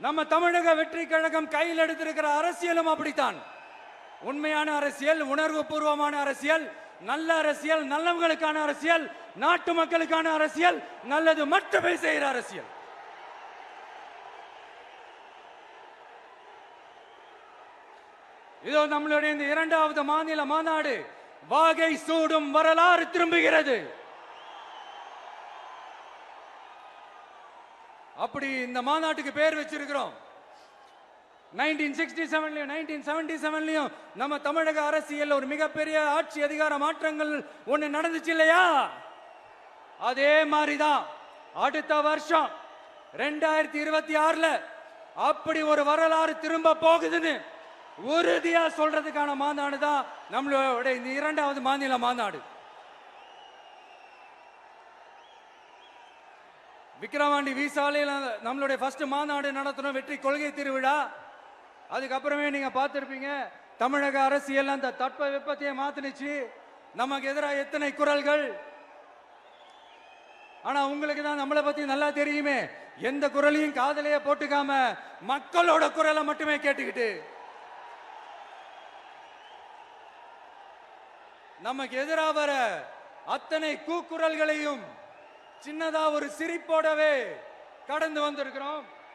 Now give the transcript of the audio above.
நம்ம தமிழக வெற்றி கழகம் கையில் எடுத்திருக்கிற அரசியலும் அப்படித்தான். உண்மையான அரசியல், உணர்வு பூர்வமான அரசியல், நல்ல அரசியல், நல்லவங்களுக்கான அரசியல், நாட்டு மக்களுக்கான அரசியல், நல்லது மட்டுமே செய்கிற அரசியல். இதோ நம்மளுடைய இந்த இரண்டாவது மாநில மாநாடு வாகை சூடும் வரலாறு திரும்புகிறது. அப்படி இந்த மாநாட்டுக்கு பேர் வச்சிருக்கிறோம். 1967லயும் 1977லயும் நம்ம தமிழக அரசியல் ஒரு மிகப்பெரிய ஆட்சி அதிகார மாற்றங்கள் ஒண்ணு நடந்துச்சு இல்லையா? அதே மாதிரிதான் அடுத்த வருஷம் 2026ல அப்படி ஒரு வரலாறு திரும்ப போகுதுன்னு உறுதியா சொல்றதுக்கான மாநாடு தான் நம்மளோட இந்த இரண்டாவது மாநில மாநாடு. விக்கிரவாண்டி வீசாலையில் நம்மளுடைய ஃபர்ஸ்ட் மாநாடு நடத்தணும், வெற்றி கொள்கை திருவிழா. அதுக்கப்புறமே நீங்க பார்த்திருப்பீங்க, தமிழக அரசியல் அந்த தட்ப வெப்பத்தையே மாத்தினுச்சு. நமக்கு எதிராக எத்தனை குரல்கள். ஆனா உங்களுக்கு தான் நம்மளை பத்தி நல்லா தெரியுமே, எந்த குரலையும் காதலையே போட்டுக்காம மக்களோட குரலை மட்டுமே கேட்டுக்கிட்டு நமக்கு எதிராக வர அத்தனை கூக்குரல்களையும் சின்னதா ஒரு சிரிப்போடவே கடந்து வந்திருக்கிறோம்.